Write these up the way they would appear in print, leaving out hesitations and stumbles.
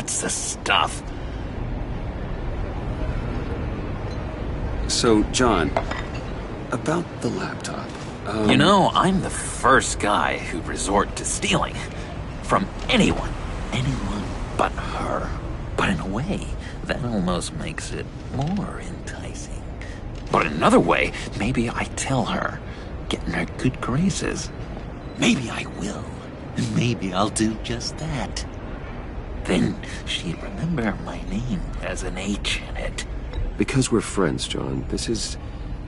That's the stuff. So, John, about the laptop. You know, I'm the first guy who'd resort to stealing. From anyone. Anyone but her. But in a way, that almost makes it more enticing. But in another way, maybe I tell her, get in her good graces. Maybe I will. And maybe I'll do just that. Then she'd remember my name has an H in it. Because we're friends, John. This is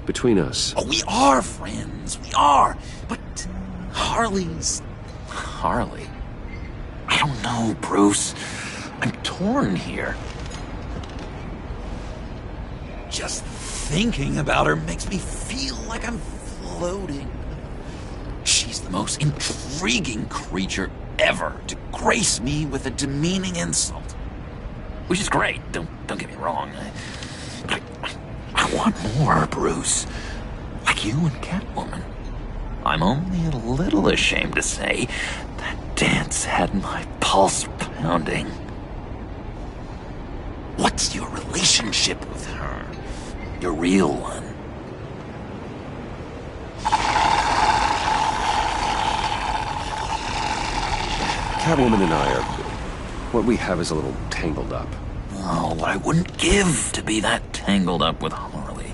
between us. Oh, we are friends. We are. But Harley's... Harley? I don't know, Bruce. I'm torn here. Just thinking about her makes me feel like I'm floating. She's the most intriguing creature ever to grace me with a demeaning insult. Which is great, don't get me wrong. I want more, Bruce. Like you and Catwoman. I'm only a little ashamed to say that dance had my pulse pounding. What's your relationship with her? Your real one? Catwoman and I are... what we have is a little tangled up. Oh, what I wouldn't give to be that tangled up with Harley.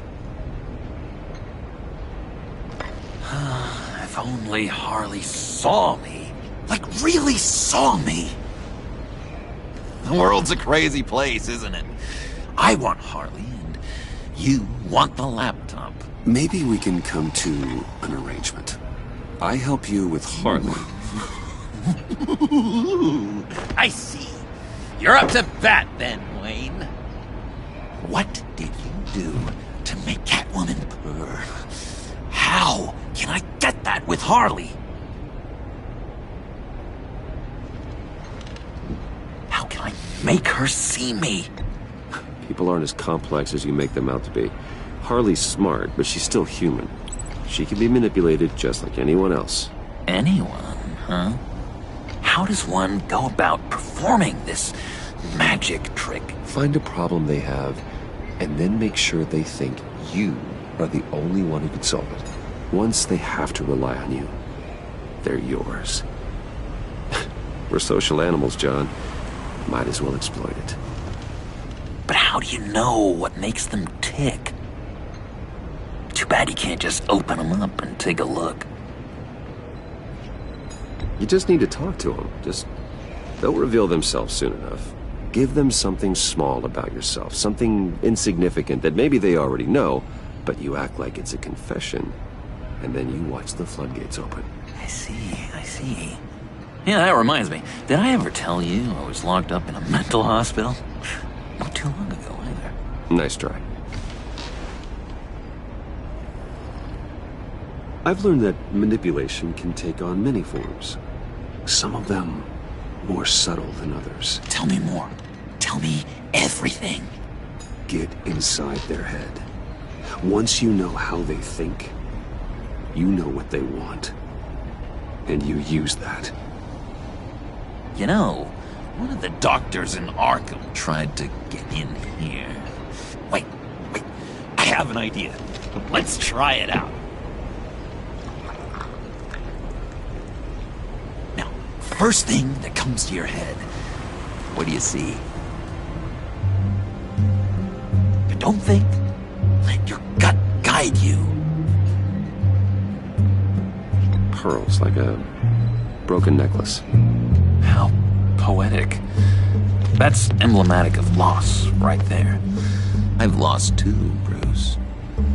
If only Harley saw me. Like, really saw me. The world's a crazy place, isn't it? I want Harley, and you want the laptop. Maybe we can come to an arrangement. I help you with Harley. I see. You're up to bat then, Wayne. What did you do to make Catwoman purr? How can I get that with Harley? How can I make her see me? People aren't as complex as you make them out to be. Harley's smart, but she's still human. She can be manipulated just like anyone else. Anyone, huh? How does one go about performing this magic trick? Find a problem they have, and then make sure they think you are the only one who can solve it. Once they have to rely on you, they're yours. We're social animals, John. Might as well exploit it. But how do you know what makes them tick? Too bad you can't just open them up and take a look. You just need to talk to them. They'll reveal themselves soon enough. Give them something small about yourself, something insignificant that maybe they already know, but you act like it's a confession, and then you watch the floodgates open. I see. Yeah, that reminds me. Did I ever tell you I was locked up in a mental hospital? Not too long ago, either. Nice try. I've learned that manipulation can take on many forms. Some of them more subtle than others. Tell me more. Tell me everything. Get inside their head. Once you know how they think, you know what they want. And you use that. You know, one of the doctors in Arkham tried to get in here. Wait. I have an idea. Let's try it out. Now, first thing that comes to your head, what do you see? But don't think. Let your gut guide you. Pearls, like a broken necklace. How poetic. That's emblematic of loss, right there. I've lost too, Bruce.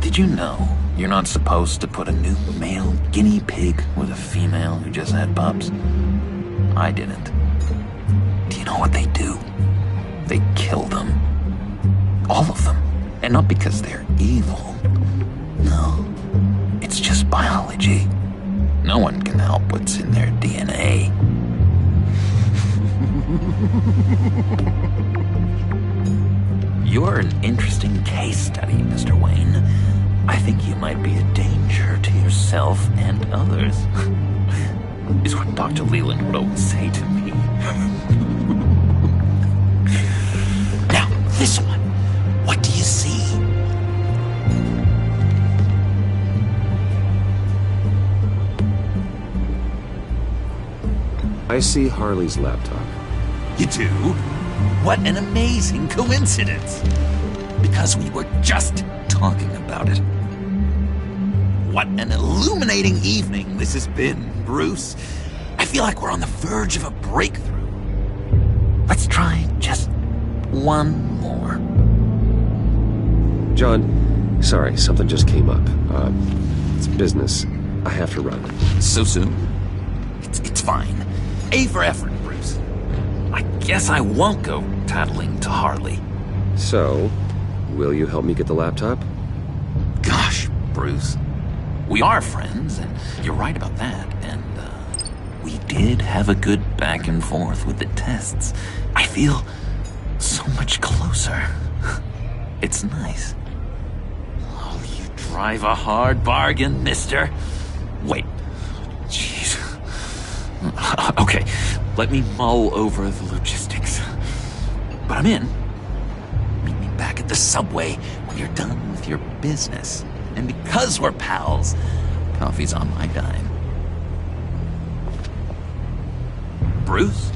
Did you know you're not supposed to put a new male guinea pig with a female who just had pups? I didn't. Do you know what they do? They kill them. All of them. And not because they're evil. No. It's just biology. No one can help what's in their DNA. You're an interesting case study, Mr. Wayne. I think you might be a danger to yourself and others. Is what Dr. Leland would always say to me. This one. What do you see? I see Harley's laptop. You do? What an amazing coincidence. Because we were just talking about it. What an illuminating evening this has been, Bruce. I feel like we're on the verge of a breakthrough. Let's try just one more. John, sorry, something just came up. It's business. I have to run. So soon? It's fine. A for effort, Bruce. I guess I won't go tattling to Harley. So, will you help me get the laptop? Gosh, Bruce. We are friends, and you're right about that. And, we did have a good back and forth with the tests. I feel so much closer. It's nice. Oh, you drive a hard bargain, mister. Wait. Jeez. Okay, let me mull over the logistics. But I'm in. Meet me back at the subway when you're done with your business. And because we're pals, coffee's on my dime. Bruce?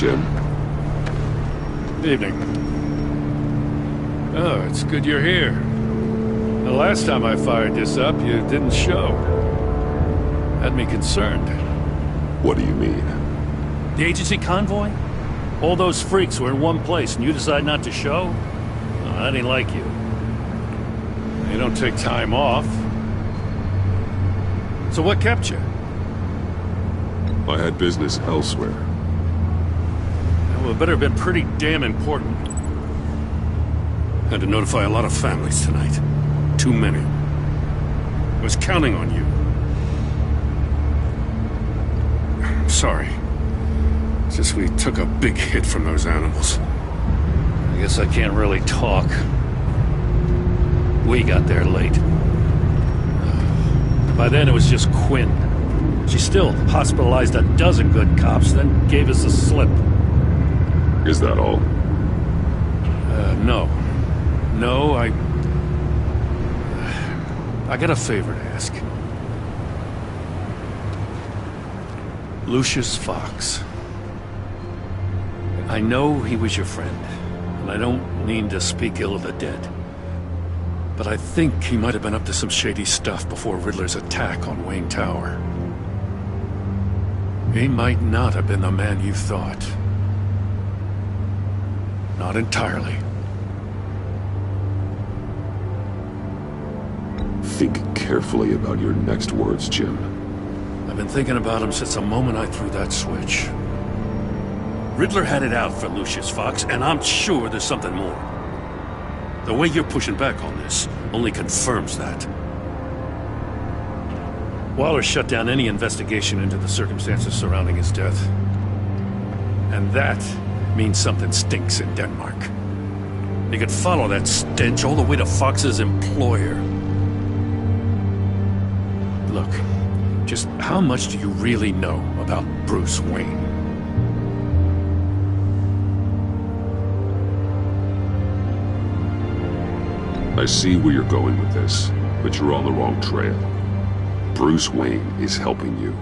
Jim? Evening. Oh, it's good you're here. The last time I fired this up, you didn't show. Had me concerned. What do you mean? The agency convoy? All those freaks were in one place and you decide not to show? Oh, I didn't like you. You don't take time off. So what kept you? I had business elsewhere. Well, it better have been pretty damn important. Had to notify a lot of families tonight. Too many. Was counting on you. I'm sorry. It's just we took a big hit from those animals. I guess I can't really talk. We got there late. By then it was just Quinn. She still hospitalized a dozen good cops, then gave us the slip. Is that all? No. No, I got a favor to ask. Lucius Fox. I know he was your friend, and I don't mean to speak ill of the dead. But I think he might have been up to some shady stuff before Riddler's attack on Wayne Tower. He might not have been the man you thought. Not entirely. Think carefully about your next words, Jim. I've been thinking about him since the moment I threw that switch. Riddler had it out for Lucius Fox, and I'm sure there's something more. The way you're pushing back on this only confirms that. Waller shut down any investigation into the circumstances surrounding his death. And that means something stinks in Denmark. You could follow that stench all the way to Fox's employer. Look, just how much do you really know about Bruce Wayne? I see where you're going with this, but you're on the wrong trail. Bruce Wayne is helping you.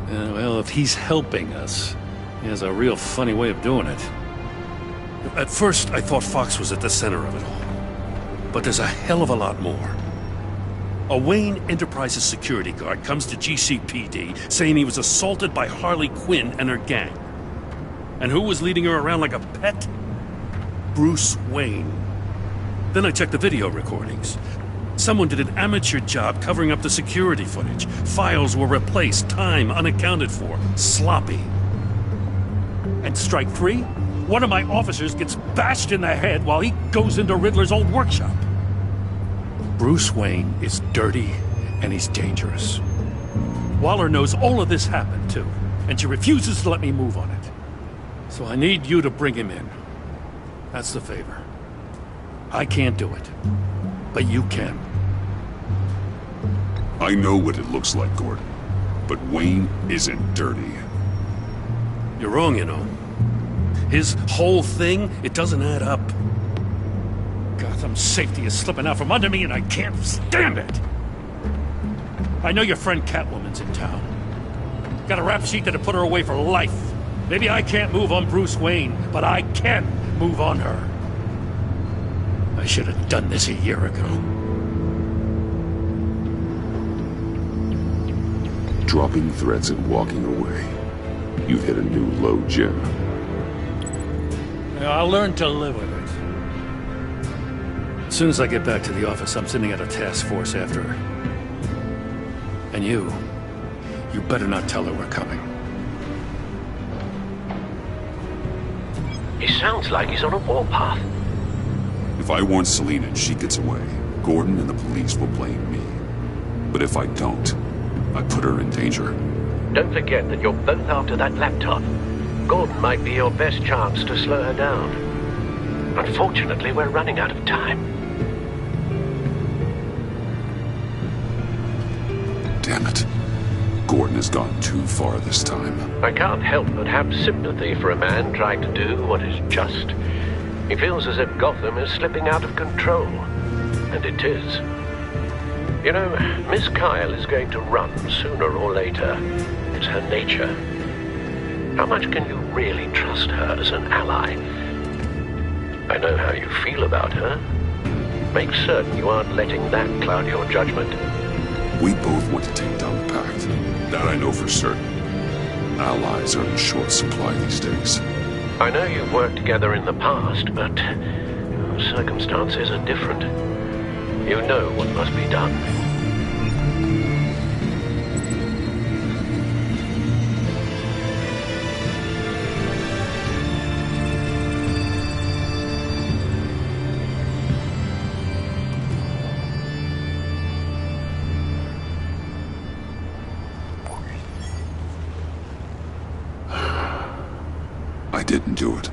Well, if he's helping us, he has a real funny way of doing it. At first, I thought Fox was at the center of it all. But there's a hell of a lot more. A Wayne Enterprises security guard comes to GCPD saying he was assaulted by Harley Quinn and her gang. And who was leading her around like a pet? Bruce Wayne. Then I checked the video recordings. Someone did an amateur job covering up the security footage. Files were replaced, time unaccounted for, sloppy. And strike three? one of my officers gets bashed in the head while he goes into Riddler's old workshop. Bruce Wayne is dirty and he's dangerous. Waller knows all of this happened too, and she refuses to let me move on it. So I need you to bring him in. That's the favor. I can't do it, but you can. I know what it looks like, Gordon. But Wayne isn't dirty. You're wrong, you know. His whole thing, it doesn't add up. Gotham's safety is slipping out from under me and I can't stand it! I know your friend Catwoman's in town. Got a rap sheet that'll put her away for life. Maybe I can't move on Bruce Wayne, but I can move on her. I should have done this a year ago. Dropping threats and walking away. You've hit a new low, Jim. I'll learn to live with it. As soon as I get back to the office, I'm sending out a task force after her. And you better not tell her we're coming. He sounds like he's on a warpath. If I warn Selina and she gets away, Gordon and the police will blame me. But if I don't, I put her in danger. Don't forget that you're both after that laptop. Gordon might be your best chance to slow her down. Unfortunately, we're running out of time. Damn it. Gordon has gone too far this time. I can't help but have sympathy for a man trying to do what is just. He feels as if Gotham is slipping out of control. And it is. You know, Miss Kyle is going to run sooner or later. It's her nature. How much can you really trust her as an ally? I know how you feel about her. Make certain you aren't letting that cloud your judgment. We both want to take down the Pact. That I know for certain. Allies are in short supply these days. I know you've worked together in the past, but circumstances are different. You know what must be done. I didn't do it.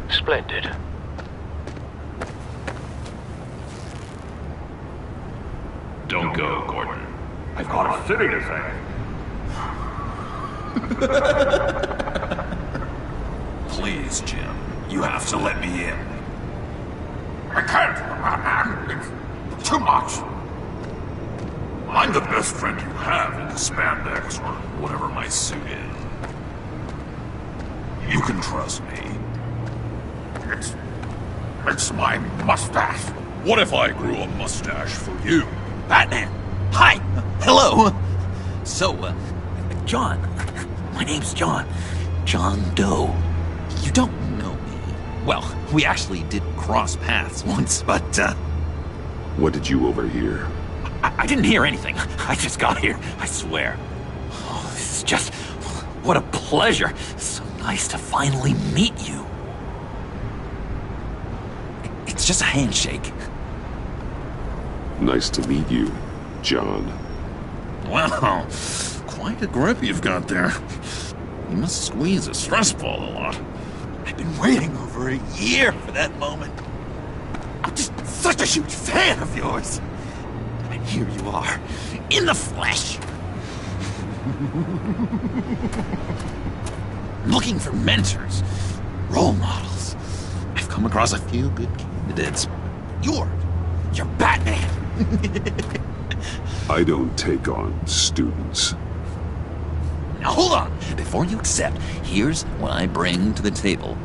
Splendid. Don't go, Gordon. I've got a city to save. Please, Jim. You have to let me in. I can't. It's too much. I'm the best friend you have in the spandex or whatever my suit is. You can trust me. It's my mustache. What if I grew a mustache for you? Batman! Hi! Hello! So, John. My name's John. John Doe. You don't know me. Well, we actually did cross paths once, but, What did you overhear? I didn't hear anything. I just got here, I swear. Oh, this is just... What a pleasure. So nice to finally meet you. It's just a handshake. Nice to meet you, John. Wow, quite a grip you've got there. You must squeeze a stress ball a lot. I've been waiting over a year for that moment. I'm just such a huge fan of yours. And here you are, in the flesh. Looking for mentors, role models. I've come across a few good candidates. You're Batman. I don't take on students. Now hold on. Before you accept, here's what I bring to the table.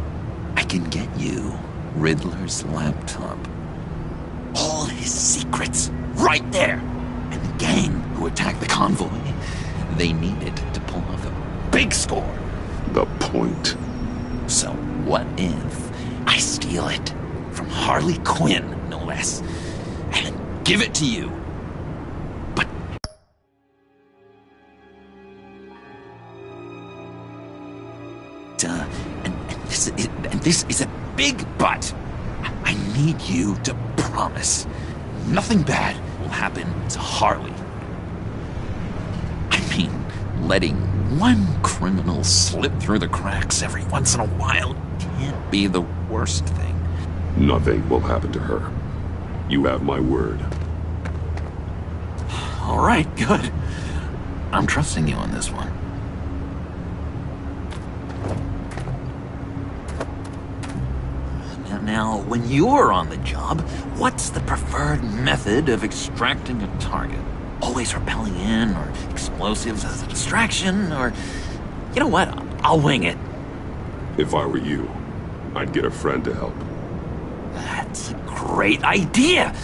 I can get you Riddler's laptop. All his secrets, right there. And the gang who attacked the convoy, they needed to pull off a big score. The point. So what if I steal it from Harley Quinn, no less, and then give it to you? But and This is a big but. I need you to promise nothing bad will happen to Harley. I mean, letting one criminal slip through the cracks every once in a while can't be the worst thing. Nothing will happen to her. You have my word. All right, good. I'm trusting you on this one. Now, when you're on the job, what's the preferred method of extracting a target? Always rappelling in, or explosives as a distraction, or... You know what? I'll wing it. If I were you, I'd get a friend to help. That's a great idea!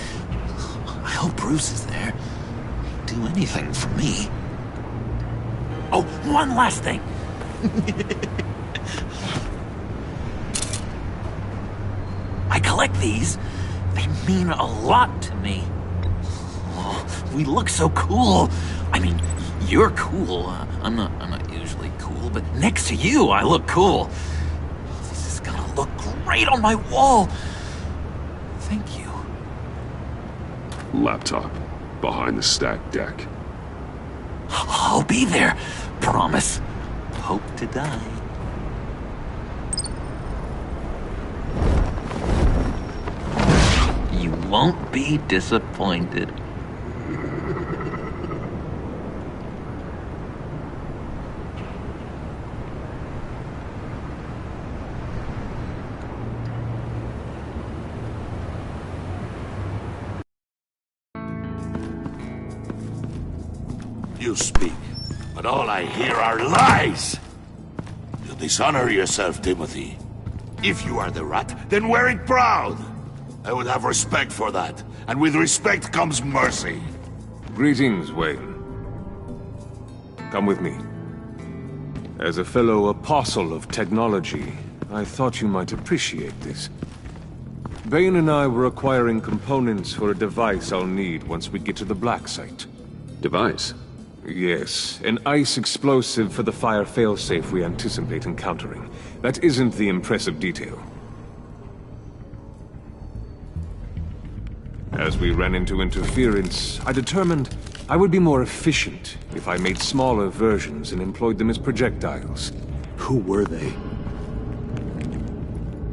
I hope Bruce is there. He'd do anything for me. Oh, one last thing! I collect these. They mean a lot to me. Oh, we look so cool. I mean, you're cool. I'm not usually cool, but next to you, I look cool. This is gonna look great on my wall. Thank you. Laptop. Behind the stacked deck. I'll be there. Promise. Hope to die. You won't be disappointed. You speak, but all I hear are lies! You dishonor yourself, Timothy. If you are the rat, then wear it proud! I would have respect for that, and with respect comes mercy. Greetings, Wayne. Come with me. As a fellow apostle of technology, I thought you might appreciate this. Bane and I were acquiring components for a device I'll need once we get to the Black Site. Device? Yes, an ice explosive for the fire failsafe we anticipate encountering. That isn't the impressive detail. As we ran into interference, I determined I would be more efficient if I made smaller versions and employed them as projectiles. Who were they?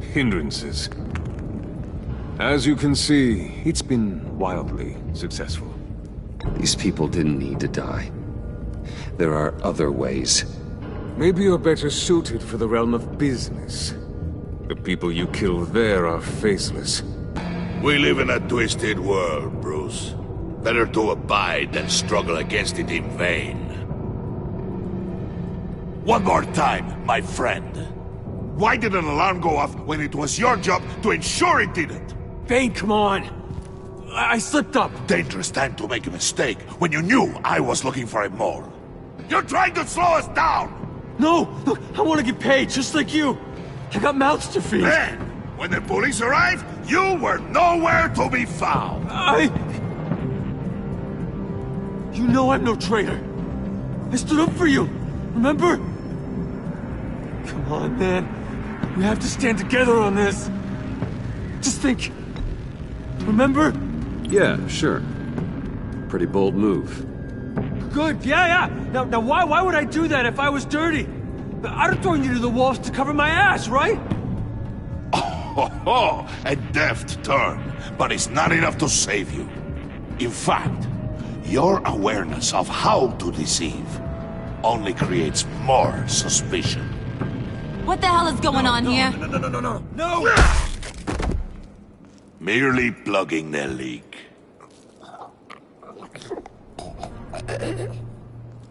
Hindrances. As you can see, it's been wildly successful. These people didn't need to die. There are other ways. Maybe you're better suited for the realm of business. The people you kill there are faceless. We live in a twisted world, Bruce. Better to abide than struggle against it in vain. One more time, my friend. Why did an alarm go off when it was your job to ensure it didn't? Bane, come on! I slipped up! Dangerous time to make a mistake when you knew I was looking for a mole. You're trying to slow us down! No! Look, I want to get paid, just like you! I got mouths to feed! Then, when the police arrived, you were nowhere to be found! You know I'm no traitor! I stood up for you! Remember? Come on, man. We have to stand together on this! Just think... Remember? Yeah, sure. Pretty bold move. Good, yeah. Now why would I do that if I was dirty? I'd have thrown you to the wolves to cover my ass, right? Oh, a deft turn, but it's not enough to save you. In fact, your awareness of how to deceive only creates more suspicion. What the hell is going on here? No! Merely plugging the leak.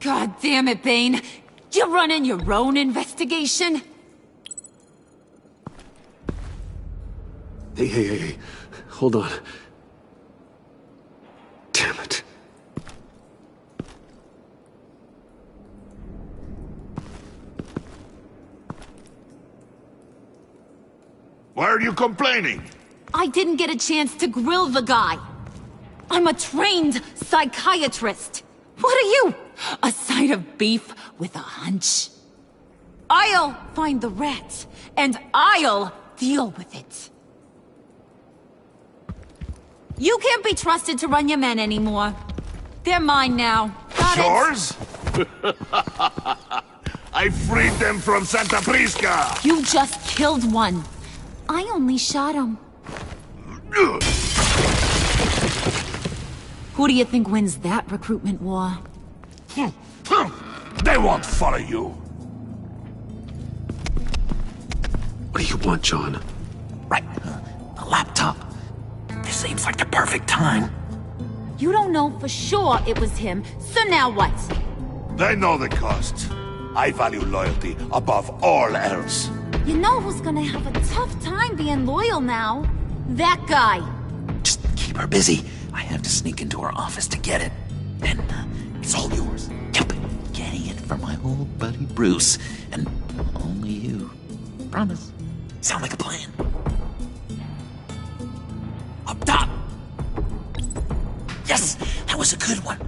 God damn it, Bane. You running your own investigation? Hey. Hold on. Damn it. Why are you complaining? I didn't get a chance to grill the guy. I'm a trained psychiatrist. What are you? A side of beef with a hunch? I'll find the rat, and I'll deal with it. You can't be trusted to run your men anymore. They're mine now. Got it? Yours? I freed them from Santa Prisca! You just killed one. I only shot him. Who do you think wins that recruitment war? They won't follow you. What do you want, John? Right. A laptop. This seems like the perfect time. You don't know for sure it was him, so now what? They know the cost. I value loyalty above all else. You know who's gonna have a tough time being loyal now? That guy. Just keep her busy. I have to sneak into her office to get it. Then it's all yours. Yep. Getting it from my old buddy Bruce. And only you. Promise. Sound like a plan? Up top! Yes! That was a good one.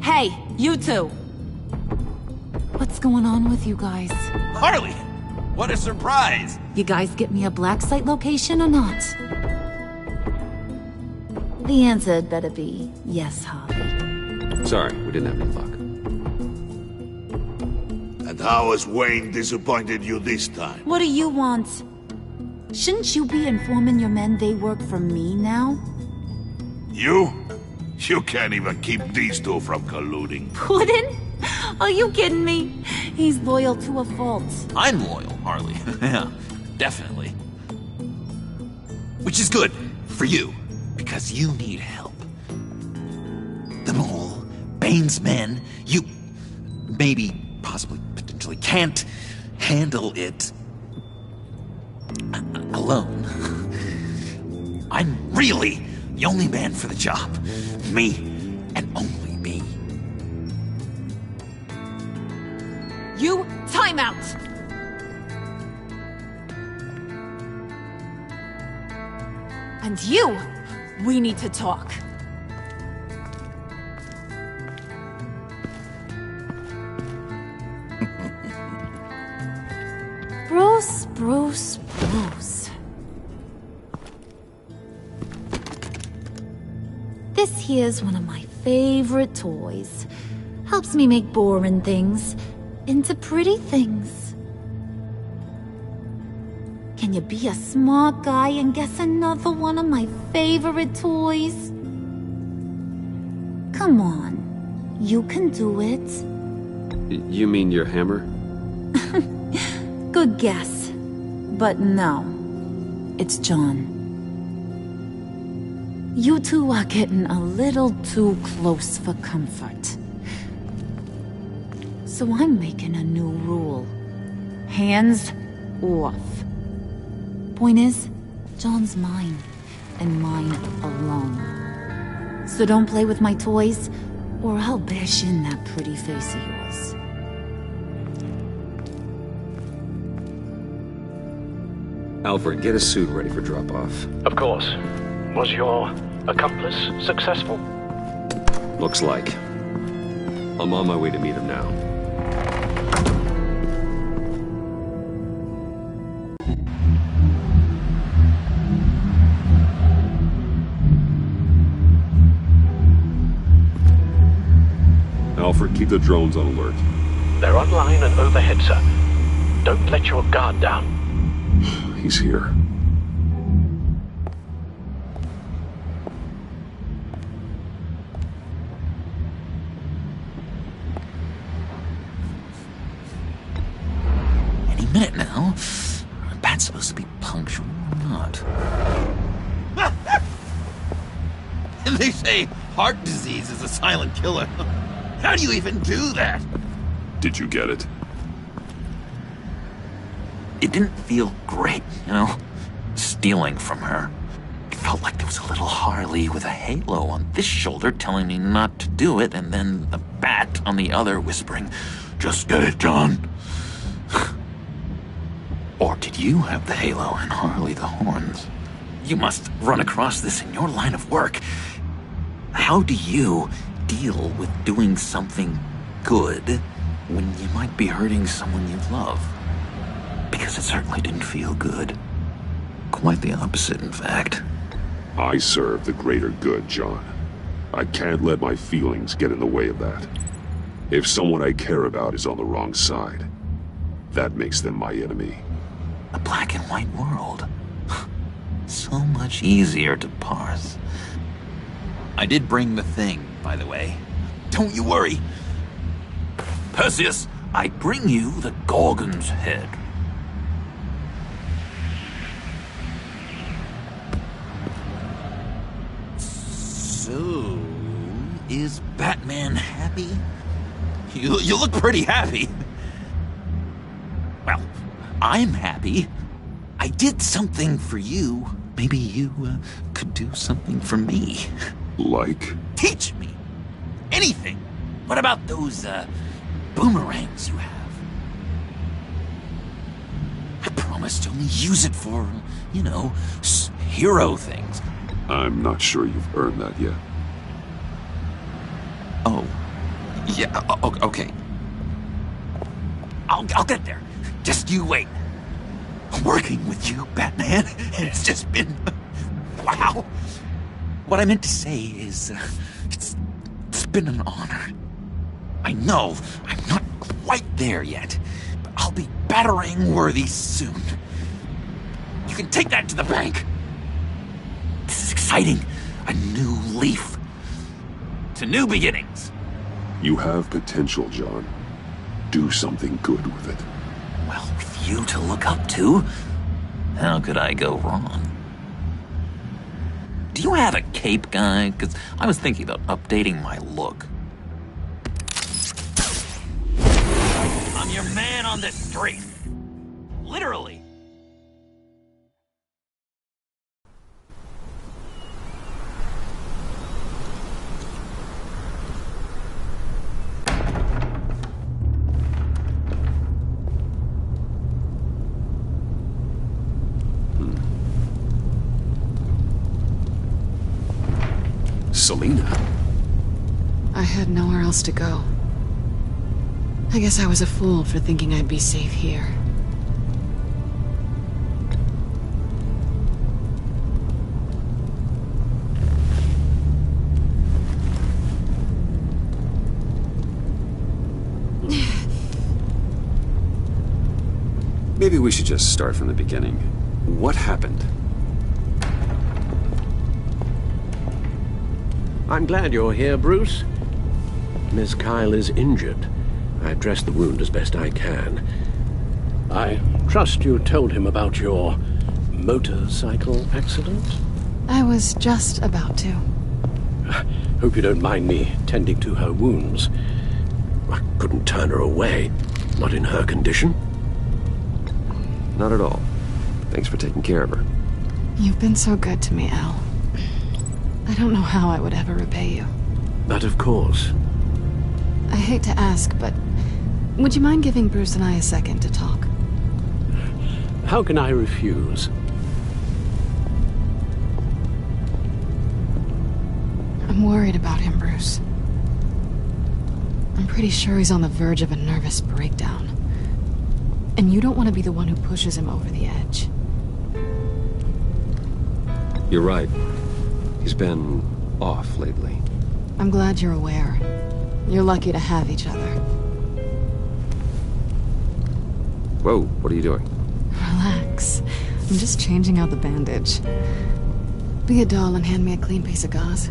Hey, you two. What's going on with you guys? Harley! What a surprise! You guys get me a black site location or not? The answer had better be yes, Harley. Sorry, we didn't have any luck. And how has Wayne disappointed you this time? What do you want? Shouldn't you be informing your men they work for me now? You? You can't even keep these two from colluding. Puddin'? Are you kidding me? He's loyal to a fault. I'm loyal, Harley. Yeah, definitely. Which is good for you, because you need help. The Mole, Bane's men, you maybe, possibly, potentially can't handle it alone. I'm really the only man for the job. Me, and only me. You, time out! And you, we need to talk. Bruce, Bruce, Bruce. This here's one of my favorite toys. Helps me make boring things into pretty things. Can you be a smart guy and guess another one of my favorite toys? Come on, you can do it. You mean your hammer? Good guess. But no, it's John. You two are getting a little too close for comfort. So I'm making a new rule. Hands off. Point is, John's mine, and mine alone. So don't play with my toys, or I'll bash in that pretty face of yours. Alfred, get a suit ready for drop-off. Of course. Was your accomplice successful? Looks like. I'm on my way to meet him now. Alfred, keep the drones on alert. They're online and overhead, sir. Don't let your guard down. He's here. Any minute now. Are bats supposed to be punctual or not? They say heart disease is a silent killer. How do you even do that? Did you get it? It didn't feel great, you know? Stealing from her. It felt like there was a little Harley with a halo on this shoulder telling me not to do it, and then a bat on the other whispering, "Just get it, John." Or did you have the halo and Harley the horns? You must run across this in your line of work. How do you deal with doing something good when you might be hurting someone you love? because it certainly didn't feel good. Quite the opposite, in fact. I serve the greater good, John. I can't let my feelings get in the way of that. If someone I care about is on the wrong side, that makes them my enemy. A black and white world. So much easier to parse. I did bring the thing, by the way. Don't you worry. Perseus, I bring you the Gorgon's head. So, is Batman happy? You look pretty happy. Well, I'm happy. I did something for you. Maybe you could do something for me. Like? Teach me. Anything. What about those boomerangs you have? I promise to only use it for, you know, hero things. I'm not sure you've earned that yet. Oh. Yeah, okay. I'll get there. Just you wait. Working with you, Batman, it's just been... wow. What I meant to say is, it's been an honor. I know I'm not quite there yet, but I'll be battering worthy soon. You can take that to the bank. This is exciting. A new leaf. To new beginnings. You have potential, John. Do something good with it. Well, with you to look up to, how could I go wrong? Do you have a cape, guy? Because I was thinking about updating my look. I'm your man on the street. Literally. Selina? I had nowhere else to go. I guess I was a fool for thinking I'd be safe here. Maybe we should just start from the beginning. What happened? I'm glad you're here, Bruce. Miss Kyle is injured. I've dressed the wound as best I can. I trust you told him about your motorcycle accident? I was just about to. Hope you don't mind me tending to her wounds. I couldn't turn her away, not in her condition. Not at all. Thanks for taking care of her. You've been so good to me, Al. I don't know how I would ever repay you. But of course. I hate to ask, but would you mind giving Bruce and I a second to talk? How can I refuse? I'm worried about him, Bruce. I'm pretty sure he's on the verge of a nervous breakdown. And you don't want to be the one who pushes him over the edge. You're right. He's been off lately. I'm glad you're aware. You're lucky to have each other. Whoa, what are you doing? Relax. I'm just changing out the bandage. Be a doll and hand me a clean piece of gauze.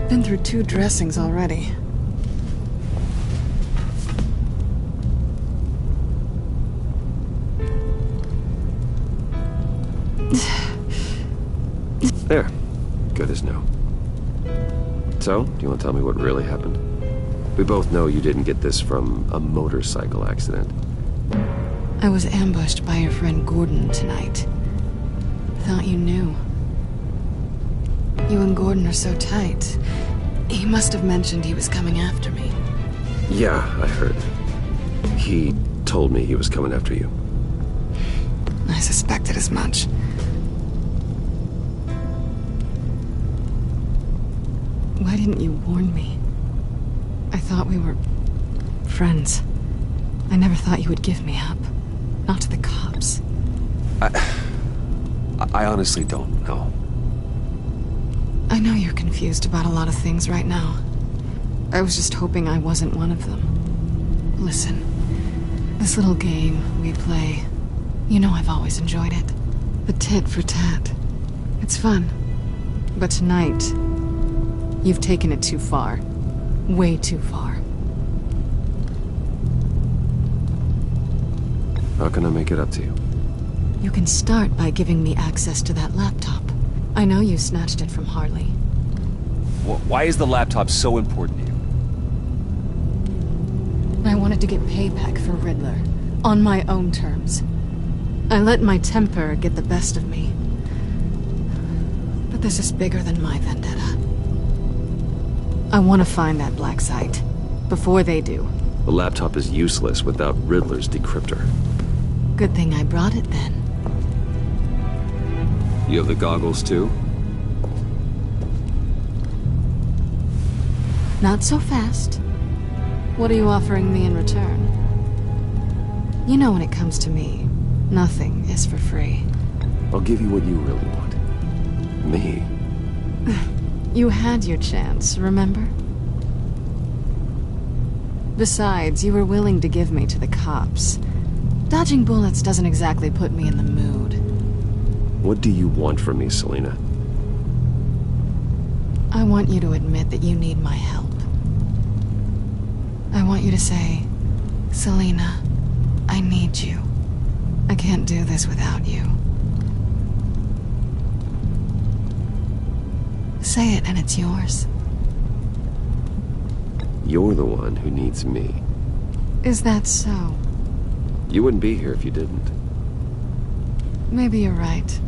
Been through 2 dressings already. There. Good as new. So, do you want to tell me what really happened? We both know you didn't get this from a motorcycle accident. I was ambushed by your friend Gordon tonight. Thought you knew. You and Gordon are so tight. He must have mentioned he was coming after me. Yeah, I heard. He told me he was coming after you. I suspected as much. Why didn't you warn me? I thought we were friends. I never thought you would give me up. Not to the cops. I honestly don't know. I know you're confused about a lot of things right now. I was just hoping I wasn't one of them. Listen, this little game we play, you know I've always enjoyed it. The tit for tat. It's fun. But tonight, you've taken it too far. Way too far. How can I make it up to you? You can start by giving me access to that laptop. I know you snatched it from Harley. Why is the laptop so important to you? I wanted to get payback for Riddler, on my own terms. I let my temper get the best of me. But this is bigger than my vendetta. I want to find that black site, before they do. The laptop is useless without Riddler's decryptor. Good thing I brought it then. You have the goggles too? Not so fast. What are you offering me in return? You know when it comes to me, nothing is for free. I'll give you what you really want. Me? You had your chance, remember? Besides, you were willing to give me to the cops. Dodging bullets doesn't exactly put me in the mood. What do you want from me, Selina? I want you to admit that you need my help. I want you to say, Selina, I need you. I can't do this without you. Say it and it's yours. You're the one who needs me. Is that so? You wouldn't be here if you didn't. Maybe you're right.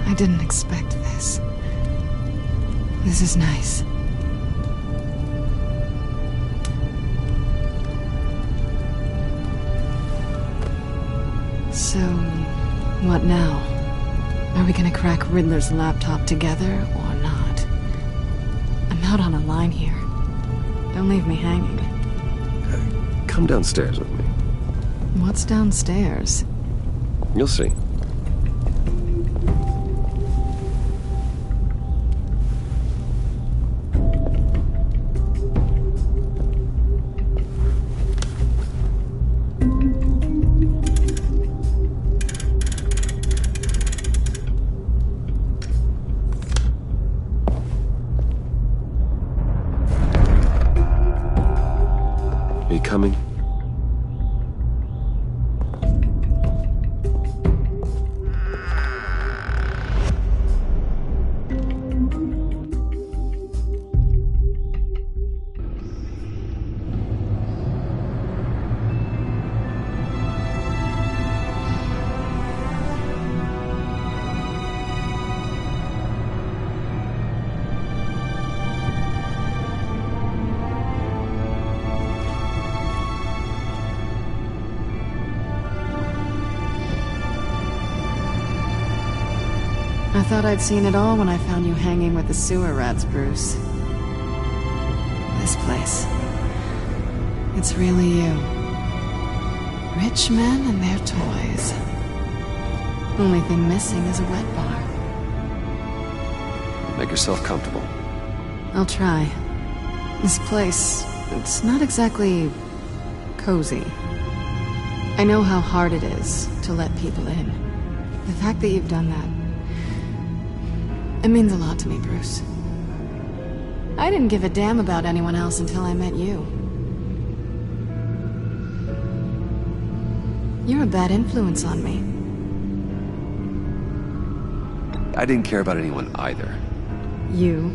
I didn't expect this. This is nice. So, what now? Are we gonna crack Riddler's laptop together, or not? I'm out on a line here. Don't leave me hanging. Come downstairs with me. What's downstairs? You'll see. Are you coming? I thought I'd seen it all when I found you hanging with the sewer rats, Bruce. This place. It's really you. Rich men and their toys. Only thing missing is a wet bar. Make yourself comfortable. I'll try. This place, it's not exactly cozy. I know how hard it is to let people in. The fact that you've done that, it means a lot to me, Bruce. I didn't give a damn about anyone else until I met you. You're a bad influence on me. I didn't care about anyone either. You?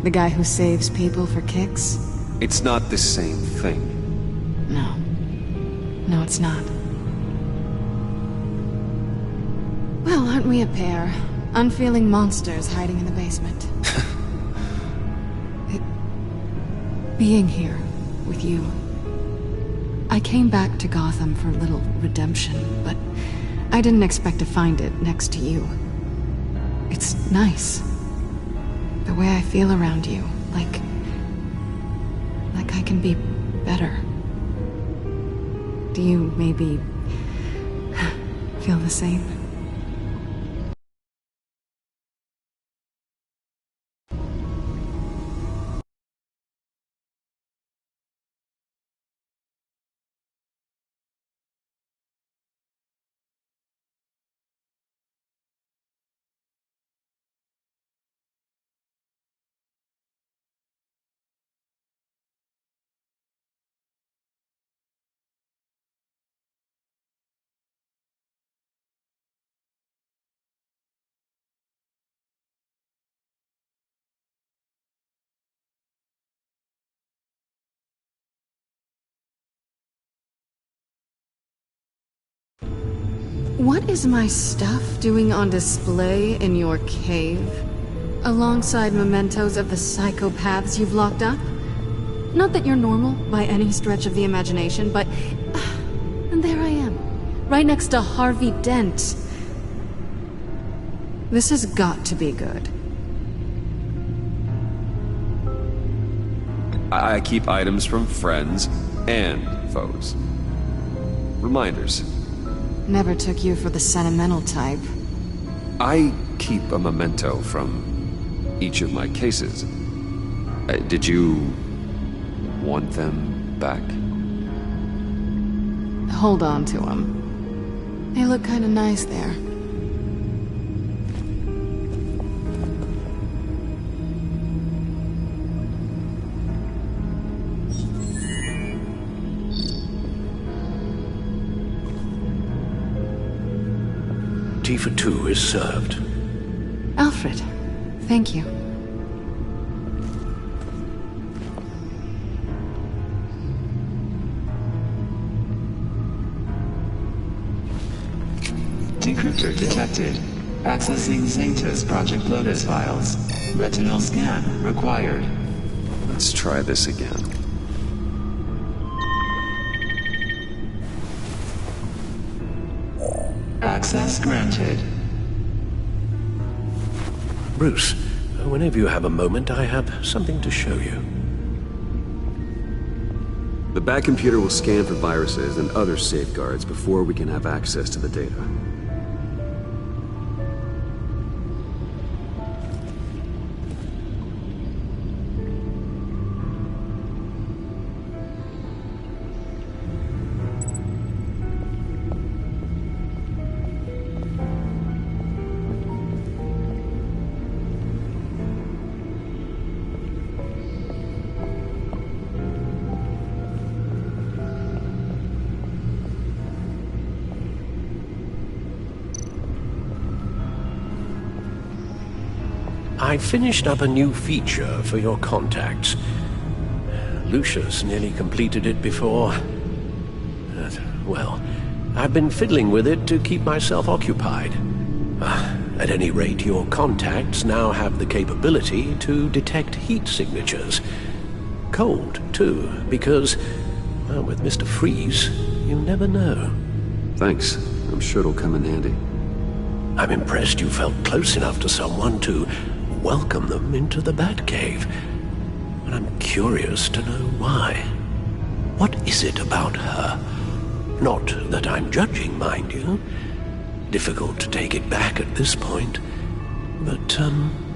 The guy who saves people for kicks? It's not the same thing. No. No, it's not. Well, aren't we a pair? Unfeeling monsters hiding in the basement. Being here with you, I came back to Gotham for a little redemption, but I didn't expect to find it next to you. It's nice. The way I feel around you, like I can be better. Do you maybe feel the same? What is my stuff doing on display in your cave? Alongside mementos of the psychopaths you've locked up? Not that you're normal by any stretch of the imagination, but... and there I am, right next to Harvey Dent. This has got to be good. I keep items from friends and foes. Reminders. Never took you for the sentimental type. I keep a memento from each of my cases. Did you want them back? Hold on to them. They look kinda nice there. Tea for two is served. Alfred, thank you. Decryptor detected. Accessing Zeta's Project Lotus files. Retinal scan required. Let's try this again. Access granted. Bruce, whenever you have a moment, I have something to show you. The Bat computer will scan for viruses and other safeguards before we can have access to the data. I finished up a new feature for your contacts. Lucius nearly completed it before. Well, I've been fiddling with it to keep myself occupied. At any rate, your contacts now have the capability to detect heat signatures. Cold, too, because, well, with Mr. Freeze, you never know. Thanks. I'm sure it'll come in handy. I'm impressed you felt close enough to someone to welcome them into the Batcave. And I'm curious to know why. What is it about her? Not that I'm judging, mind you. Difficult to take it back at this point. But,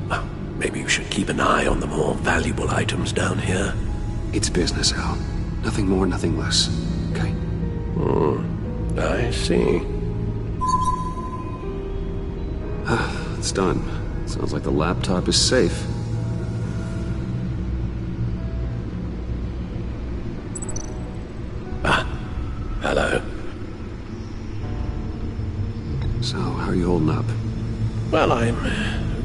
well, maybe you should keep an eye on the more valuable items down here. It's business, Al. Nothing more, nothing less. Okay? I see. It's done. Sounds like the laptop is safe. Hello. So, how are you holding up? Well, I'm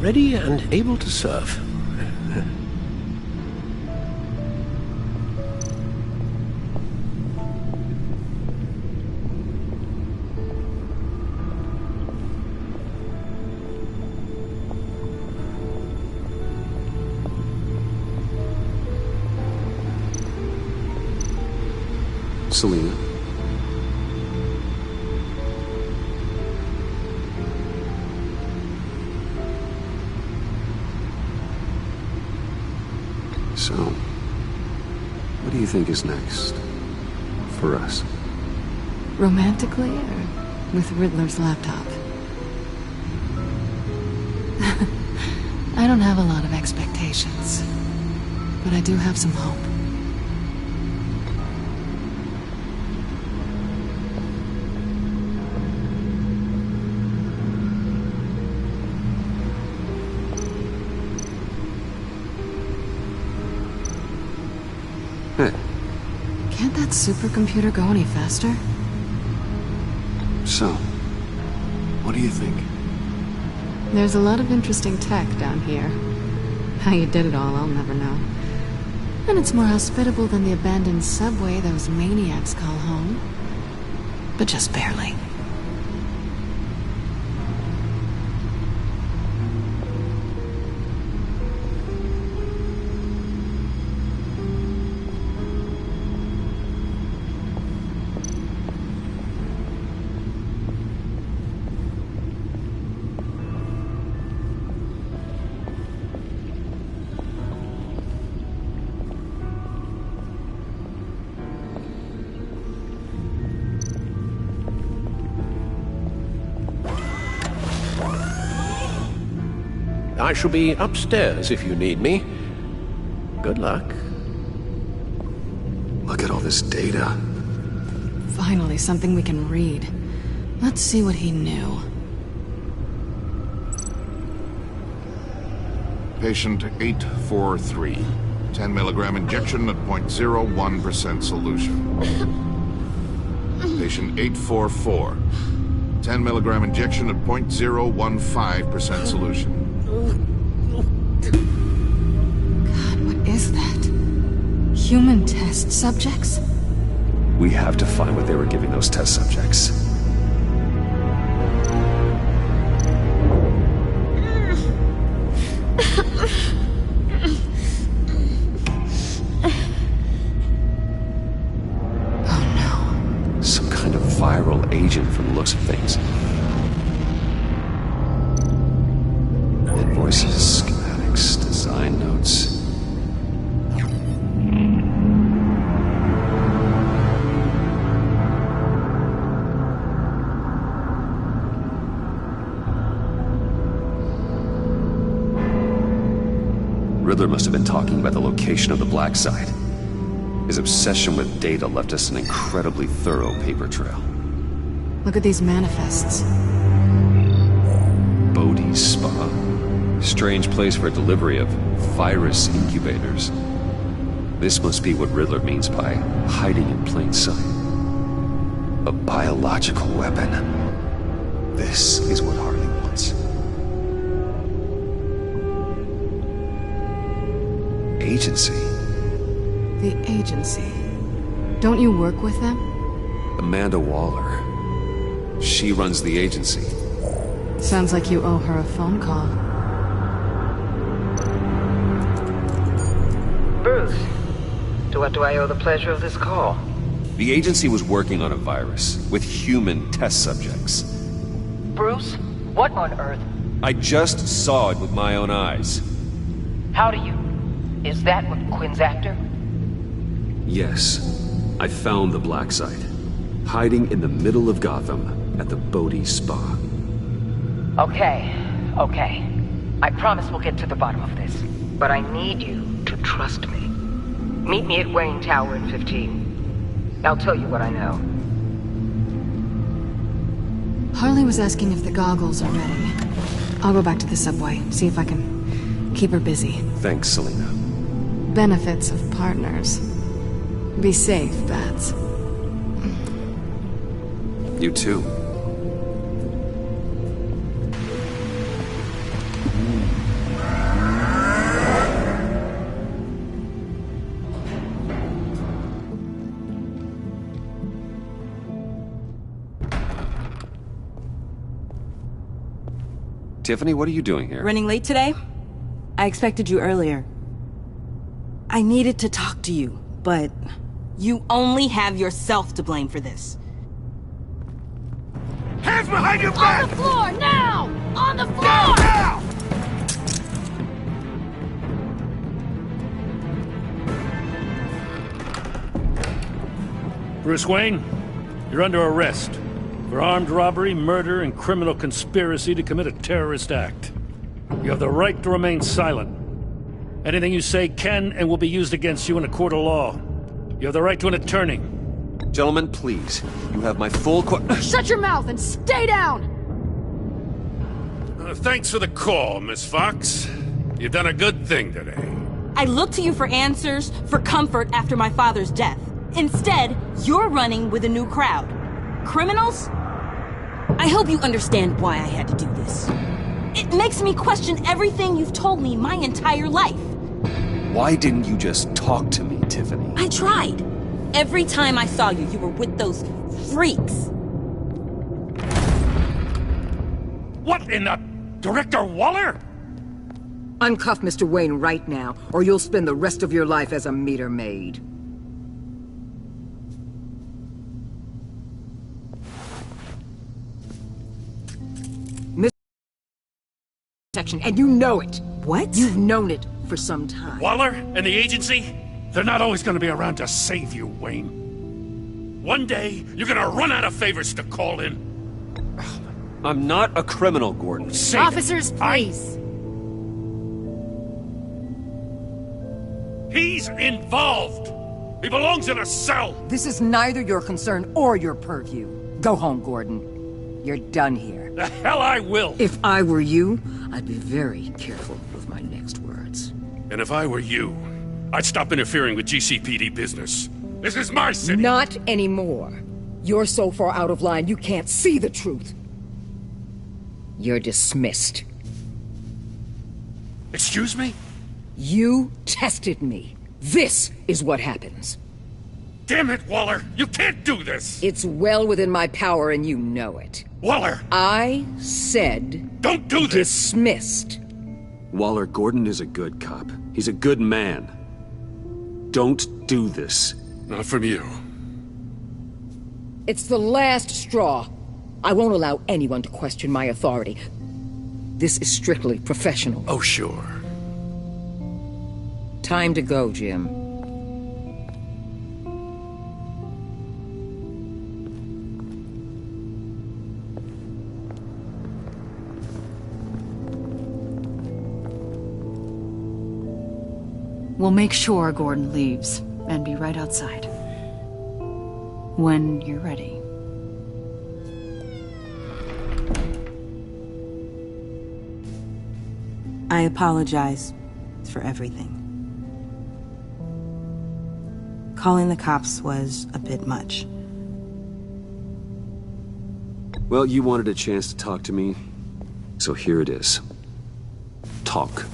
ready and able to serve. Selina. So, what do you think is next for us? Romantically, or with Riddler's laptop? I don't have a lot of expectations, but I do have some hope. Hey. Can't that supercomputer go any faster? So, what do you think? There's a lot of interesting tech down here. How you did it all, I'll never know. And it's more hospitable than the abandoned subway those maniacs call home. But just barely. I shall be upstairs if you need me. Good luck. Look at all this data. Finally, something we can read. Let's see what he knew. Patient 843. 10 milligram injection at 0.01% solution. Patient 844. 10 milligram injection at 0.015% solution. God, what is that? Human test subjects? We have to find what they were giving those test subjects. Oh no. Some kind of viral agent from the looks of things. Invoices, schematics, design notes. Riddler must have been talking about the location of the Black Site. His obsession with data left us an incredibly thorough paper trail. Look at these manifests. Bodhi's Spa. Strange place for delivery of virus incubators. This must be what Riddler means by hiding in plain sight. A biological weapon. This is what Harley wants. Agency. The agency. Don't you work with them? Amanda Waller. She runs the agency. Sounds like you owe her a phone call. Bruce, to what do I owe the pleasure of this call? The agency was working on a virus with human test subjects. Bruce, what on earth? I just saw it with my own eyes. How do you? Is that what Quinn's after? Yes. I found the Black Site. Hiding in the middle of Gotham at the Bodhi Spa. Okay. I promise we'll get to the bottom of this. But I need you to trust me. Meet me at Wayne Tower in 15. I'll tell you what I know. Harley was asking if the goggles are ready. I'll go back to the subway, see if I can keep her busy. Thanks, Selina. Benefits of partners. Be safe, Bats. You too. Tiffany, what are you doing here? Running late today? I expected you earlier. I needed to talk to you, but You only have yourself to blame for this. Hands behind your back! On the floor, now! On the floor! Now! Bruce Wayne, you're under arrest for armed robbery, murder, and criminal conspiracy to commit a terrorist act. You have the right to remain silent. Anything you say can and will be used against you in a court of law. You have the right to an attorney. Gentlemen, please. You have my full Shut your mouth and stay down! Thanks for the call, Miss Fox. You've done a good thing today. I looked to you for answers, for comfort after my father's death. Instead, you're running with a new crowd. Criminals? I hope you understand why I had to do this. It makes me question everything you've told me my entire life. Why didn't you just talk to me, Tiffany? I tried. Every time I saw you, you were with those freaks. What in the... Director Waller? Uncuff Mr. Wayne right now, or you'll spend the rest of your life as a meter maid. And you know it. What? You've known it for some time. Waller and the agency? They're not always going to be around to save you, Wayne. One day, you're going to run out of favors to call in. I'm not a criminal, Gordon. Officers, please. He's involved. He belongs in a cell. This is neither your concern or your purview. Go home, Gordon. You're done here. The hell I will. If I were you, I'd be very careful with my next words. And if I were you, I'd stop interfering with GCPD business. This is my city. Not anymore. You're so far out of line you can't see the truth. You're dismissed. Excuse me? You tested me. This is what happens. Damn it, Waller! You can't do this! It's well within my power and you know it. Waller! I said... Don't do this! Dismissed. Waller, Gordon is a good cop. He's a good man. Don't do this. Not from you. It's the last straw. I won't allow anyone to question my authority. This is strictly professional. Oh, sure. Time to go, Jim. We'll make sure Gordon leaves, and be right outside. When you're ready. I apologize for everything. Calling the cops was a bit much. Well, you wanted a chance to talk to me, so here it is. Talk.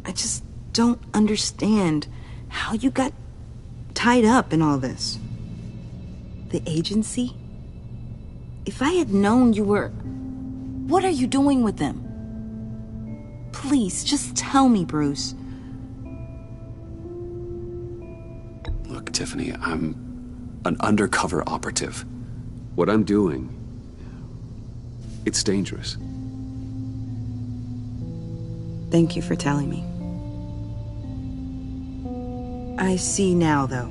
I just don't understand how you got tied up in all this. The agency? If I had known you were... What are you doing with them? Please, just tell me, Bruce. Look, Tiffany, I'm an undercover operative. What I'm doing, it's dangerous. Thank you for telling me. I see now, though.